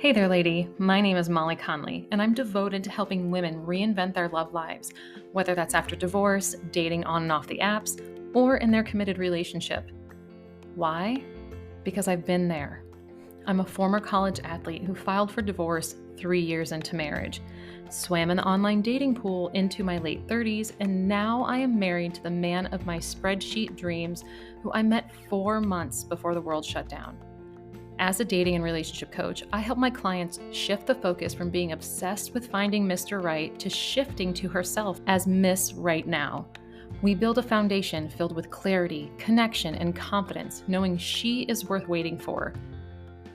Hey there, lady. My name is Molly Conley, and I'm devoted to helping women reinvent their love lives, whether that's after divorce, dating on and off the apps, or in their committed relationship. Why? Because I've been there. I'm a former college athlete who filed for divorce 3 years into marriage, swam in the online dating pool into my late 30s, and now I am married to the man of my spreadsheet dreams who I met 4 months before the world shut down. As a dating and relationship coach, I help my clients shift the focus from being obsessed with finding Mr. Right to shifting to herself as Miss Right Now. We build a foundation filled with clarity, connection, and confidence, knowing she is worth waiting for.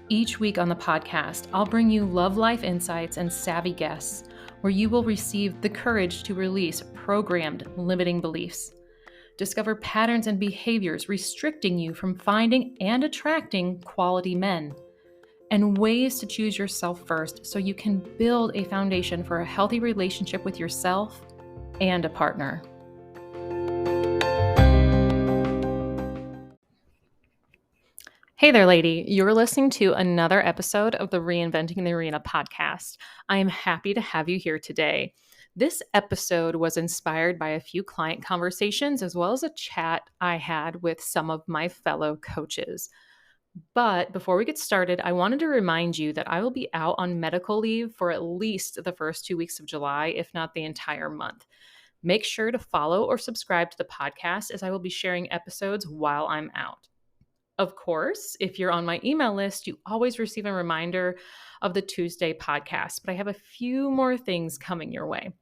Each week on the podcast, I'll bring you love life insights and savvy guests, where you will receive the courage to release programmed limiting beliefs. Discover patterns and behaviors restricting you from finding and attracting quality men, and ways to choose yourself first so you can build a foundation for a healthy relationship with yourself and a partner. Hey there, lady. You're listening to another episode of the Reinventing the Arena podcast. I am happy to have you here today. This episode was inspired by a few client conversations as well as a chat I had with some of my fellow coaches. But before we get started, I wanted to remind you that I will be out on medical leave for at least the first 2 weeks of July, if not the entire month. Make sure to follow or subscribe to the podcast as I will be sharing episodes while I'm out. Of course, if you're on my email list, you always receive a reminder of the Tuesday podcast, but I have a few more things coming your way.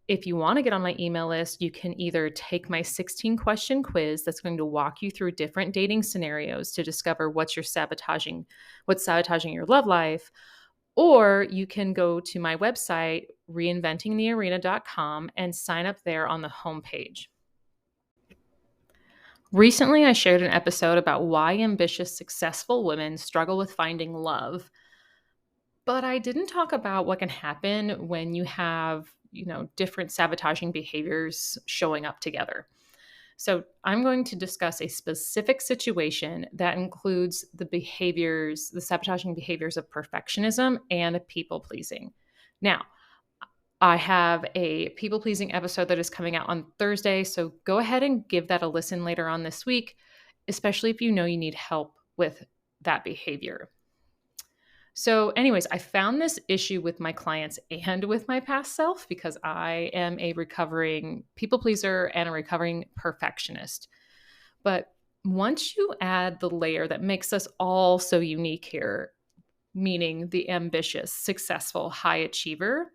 If you want to get on my email list, you can either take my 16-question quiz that's going to walk you through different dating scenarios to discover what's sabotaging your love life, or you can go to my website, reinventingthearena.com, and sign up there on the homepage. Recently, I shared an episode about why ambitious, successful women struggle with finding love, but I didn't talk about what can happen when you have, different sabotaging behaviors showing up together. So I'm going to discuss a specific situation that includes the sabotaging behaviors of perfectionism and people pleasing. Now, I have a people pleasing episode that is coming out on Thursday, so go ahead and give that a listen later on this week, especially if you know you need help with that behavior. So, anyways, I found this issue with my clients and with my past self because I am a recovering people pleaser and a recovering perfectionist. But once you add the layer that makes us all so unique here, meaning the ambitious, successful, high achiever,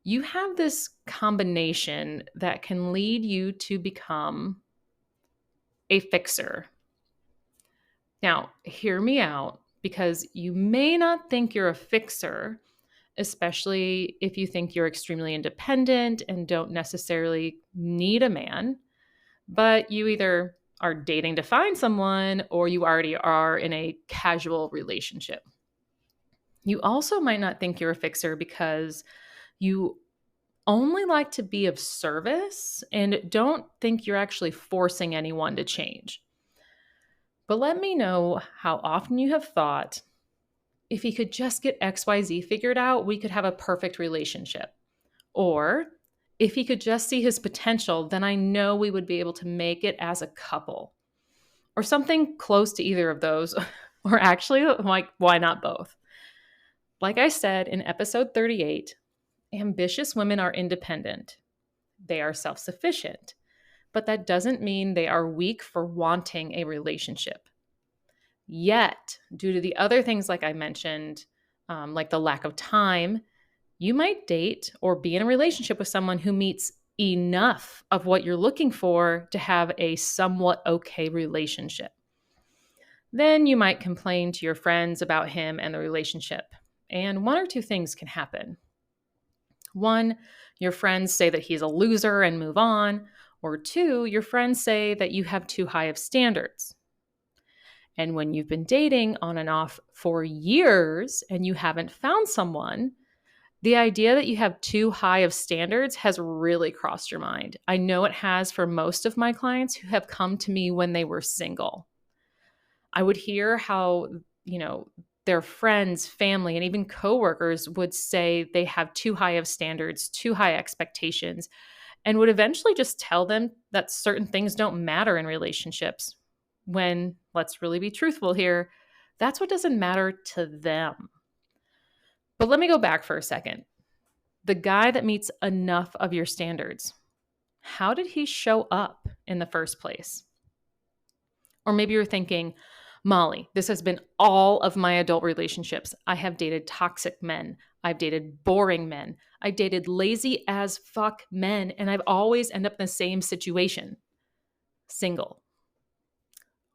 you have this combination that can lead you to become a fixer. Now, hear me out, because you may not think you're a fixer, especially if you think you're extremely independent and don't necessarily need a man, but you either are dating to find someone or you already are in a casual relationship. You also might not think you're a fixer because you only like to be of service and don't think you're actually forcing anyone to change. But let me know how often you have thought, if he could just get XYZ figured out, we could have a perfect relationship. Or if he could just see his potential, then I know we would be able to make it as a couple. Or something close to either of those. Or actually, like, why not both? Like I said in episode 38, ambitious women are independent. They are self-sufficient, but that doesn't mean they are weak for wanting a relationship. Yet, due to the other things like I mentioned, like the lack of time, you might date or be in a relationship with someone who meets enough of what you're looking for to have a somewhat okay relationship. Then you might complain to your friends about him and the relationship. And one or two things can happen. One, your friends say that he's a loser and move on. Or two, your friends say that you have too high of standards. And when you've been dating on and off for years and you haven't found someone, the idea that you have too high of standards has really crossed your mind. I know it has for most of my clients who have come to me when they were single. I would hear how, their friends, family, and even coworkers would say they have too high of standards, too high expectations, and would eventually just tell them that certain things don't matter in relationships. When, let's really be truthful here, that's what doesn't matter to them. But let me go back for a second. The guy that meets enough of your standards, how did he show up in the first place? Or maybe you're thinking, Molly, this has been all of my adult relationships. I have dated toxic men. I've dated boring men. I've dated lazy as fuck men, and I've always ended up in the same situation. Single.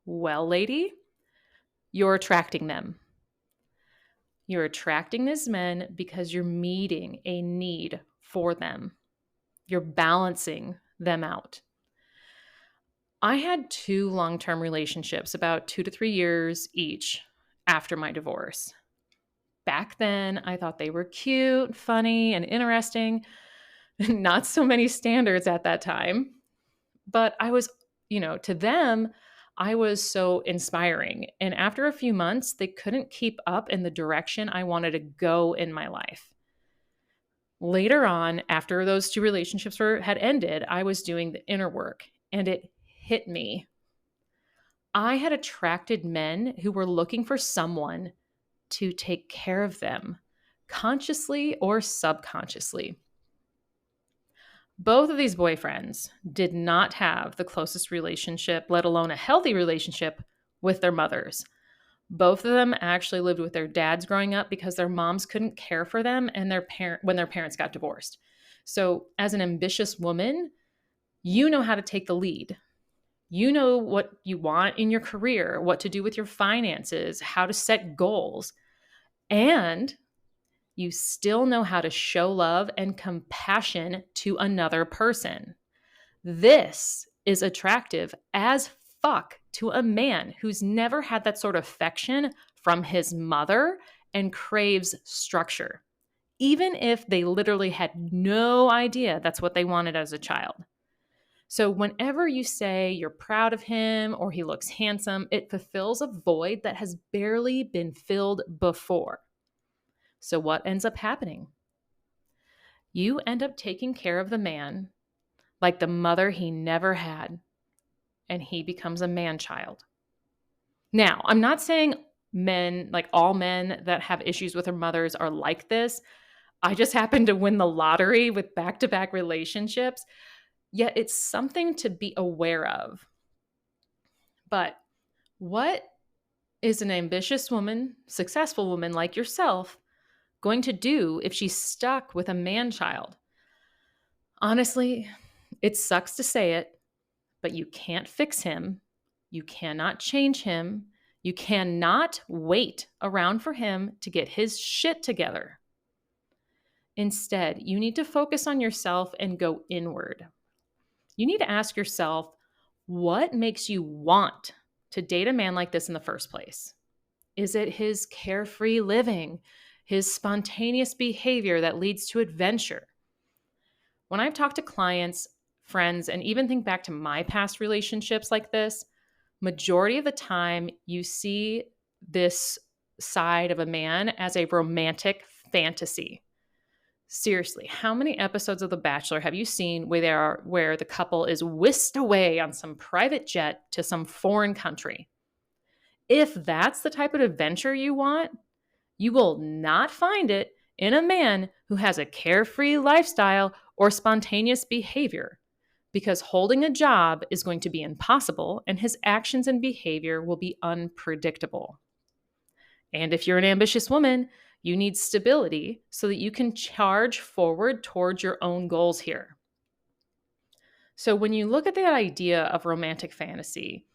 Well, lady, you're attracting them. You're attracting these men because you're meeting a need for them. You're balancing them out. I had 2 long-term relationships, about 2 to 3 years each after my divorce. Back then, I thought they were cute, funny, and interesting. Not so many standards at that time, but I was, to them, I was so inspiring. And after a few months, they couldn't keep up in the direction I wanted to go in my life. Later on, after those 2 relationships had ended, I was doing the inner work, and it hit me. I had attracted men who were looking for someone to take care of them, consciously or subconsciously. Both of these boyfriends did not have the closest relationship, let alone a healthy relationship, with their mothers. Both of them actually lived with their dads growing up because their moms couldn't care for them and when their parents got divorced. So, as an ambitious woman, you know how to take the lead. You know what you want in your career, what to do with your finances, how to set goals, and you still know how to show love and compassion to another person. This is attractive as fuck to a man who's never had that sort of affection from his mother and craves structure, even if they literally had no idea that's what they wanted as a child. So whenever you say you're proud of him or he looks handsome, it fulfills a void that has barely been filled before. So what ends up happening? You end up taking care of the man like the mother he never had, and he becomes a man-child. Now, I'm not saying men, like all men that have issues with their mothers are like this. I just happened to win the lottery with back-to-back relationships, yet it's something to be aware of. But what is an ambitious woman, successful woman like yourself, going to do if she's stuck with a man-child? Honestly, it sucks to say it, but you can't fix him. You cannot change him. You cannot wait around for him to get his shit together. Instead, you need to focus on yourself and go inward. You need to ask yourself, what makes you want to date a man like this in the first place? Is it his carefree living, his spontaneous behavior that leads to adventure? When I've talked to clients, friends, and even think back to my past relationships like this, majority of the time you see this side of a man as a romantic fantasy. Seriously, how many episodes of The Bachelor have you seen where the couple is whisked away on some private jet to some foreign country? If that's the type of adventure you want, you will not find it in a man who has a carefree lifestyle or spontaneous behavior, because holding a job is going to be impossible and his actions and behavior will be unpredictable. And if you're an ambitious woman, you need stability so that you can charge forward towards your own goals here. So when you look at that idea of romantic fantasy,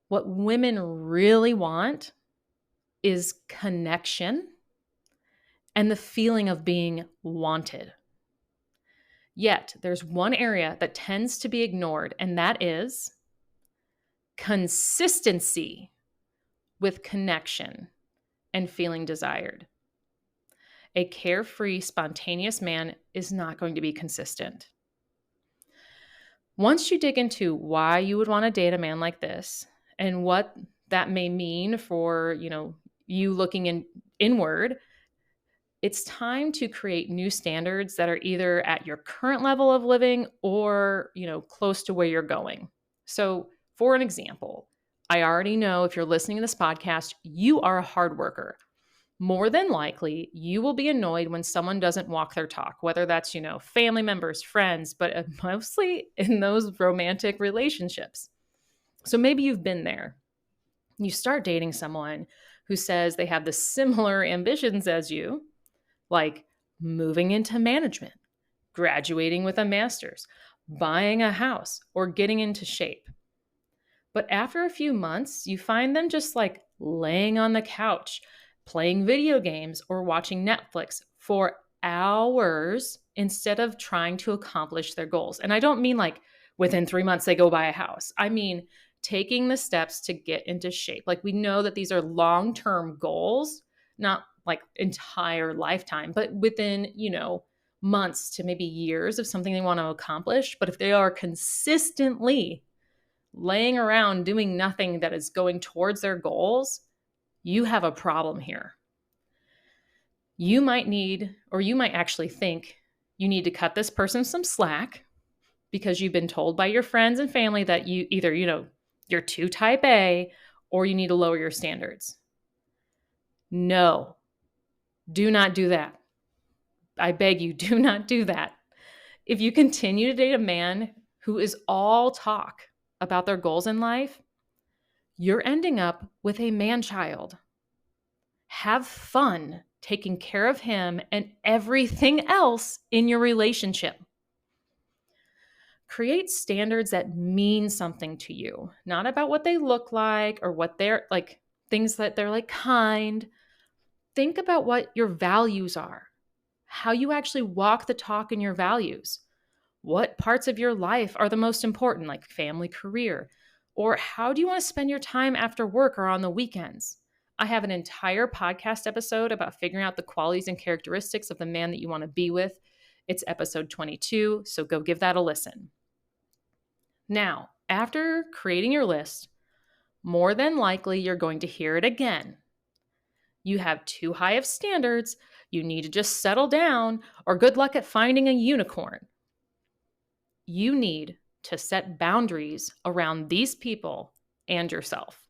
what women really want is connection and the feeling of being wanted. Yet, there's one area that tends to be ignored, and that is consistency with connection and feeling desired. A carefree, spontaneous man is not going to be consistent. Once you dig into why you would want to date a man like this and what that may mean for, you looking inward, it's time to create new standards that are either at your current level of living or, close to where you're going. So, for an example, I already know if you're listening to this podcast, you are a hard worker. More than likely, you will be annoyed when someone doesn't walk their talk, whether that's, family members, friends, but mostly in those romantic relationships. So maybe you've been there. You start dating someone who says they have the similar ambitions as you, like moving into management, graduating with a master's, buying a house, or getting into shape. But after a few months, you find them just like laying on the couch, playing video games, or watching Netflix for hours instead of trying to accomplish their goals. And I don't mean like within 3 months they go buy a house. I mean taking the steps to get into shape. Like we know that these are long term goals, not like entire lifetime, but within, months to maybe years of something they want to accomplish. But if they are consistently laying around doing nothing that is going towards their goals, you have a problem here. You might need, or you might actually think you need to cut this person some slack because you've been told by your friends and family that you either, you're too type A or you need to lower your standards. No, do not do that. I beg you, do not do that. If you continue to date a man who is all talk about their goals in life, you're ending up with a man-child. Have fun taking care of him and everything else in your relationship. Create standards that mean something to you, not about what they look like or what they're like, things that they're like kind. Think about what your values are, how you actually walk the talk in your values. What parts of your life are the most important, like family, career? Or how do you want to spend your time after work or on the weekends? I have an entire podcast episode about figuring out the qualities and characteristics of the man that you want to be with. It's episode 22, so go give that a listen. Now, after creating your list, more than likely you're going to hear it again. You have too high of standards, you need to just settle down, or good luck at finding a unicorn. You need to set boundaries around these people and yourself.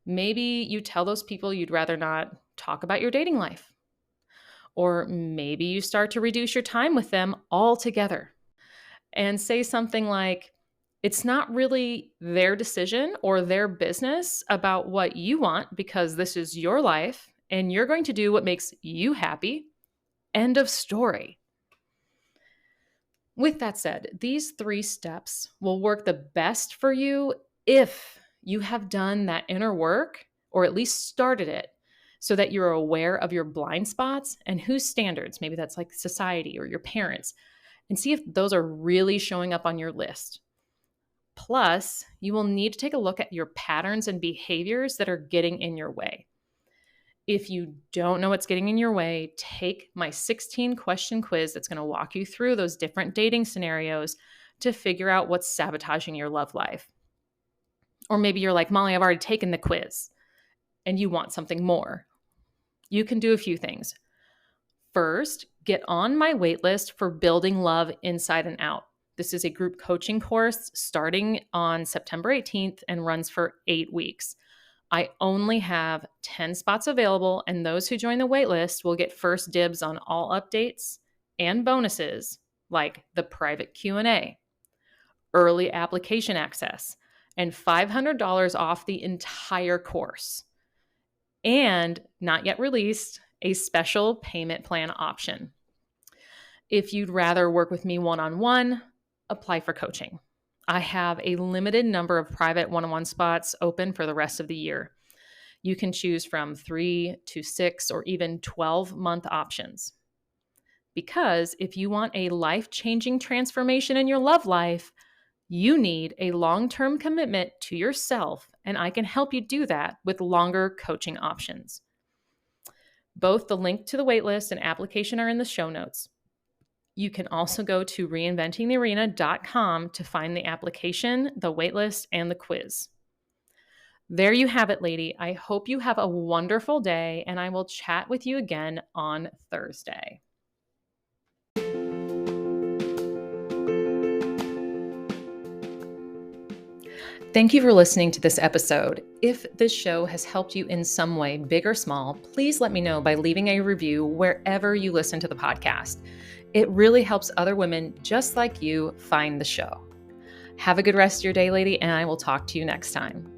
Maybe you tell those people you'd rather not talk about your dating life. Or maybe you start to reduce your time with them altogether and say something like, it's not really their decision or their business about what you want because this is your life and you're going to do what makes you happy. End of story. With that said, these 3 steps will work the best for you if you have done that inner work or at least started it so that you're aware of your blind spots and whose standards, maybe that's like society or your parents, and see if those are really showing up on your list. Plus, you will need to take a look at your patterns and behaviors that are getting in your way. If you don't know what's getting in your way, take my 16-question quiz that's going to walk you through those different dating scenarios to figure out what's sabotaging your love life. Or maybe you're like, Molly, I've already taken the quiz and you want something more. You can do a few things. First, get on my waitlist for Building Love Inside and Out. This is a group coaching course starting on September 18th and runs for 8 weeks. I only have 10 spots available, and those who join the waitlist will get first dibs on all updates and bonuses like the private Q&A, early application access, and $500 off the entire course. And not yet released, a special payment plan option. If you'd rather work with me one-on-one, apply for coaching. I have a limited number of private one-on-one spots open for the rest of the year. You can choose from 3 to 6 or even 12-month options. Because if you want a life-changing transformation in your love life, you need a long-term commitment to yourself, and I can help you do that with longer coaching options. Both the link to the waitlist and application are in the show notes. You can also go to reinventingthearena.com to find the application, the waitlist, and the quiz. There you have it, lady. I hope you have a wonderful day, and I will chat with you again on Thursday. Thank you for listening to this episode. If this show has helped you in some way, big or small, please let me know by leaving a review wherever you listen to the podcast. It really helps other women just like you find the show. Have a good rest of your day, lady, and I will talk to you next time.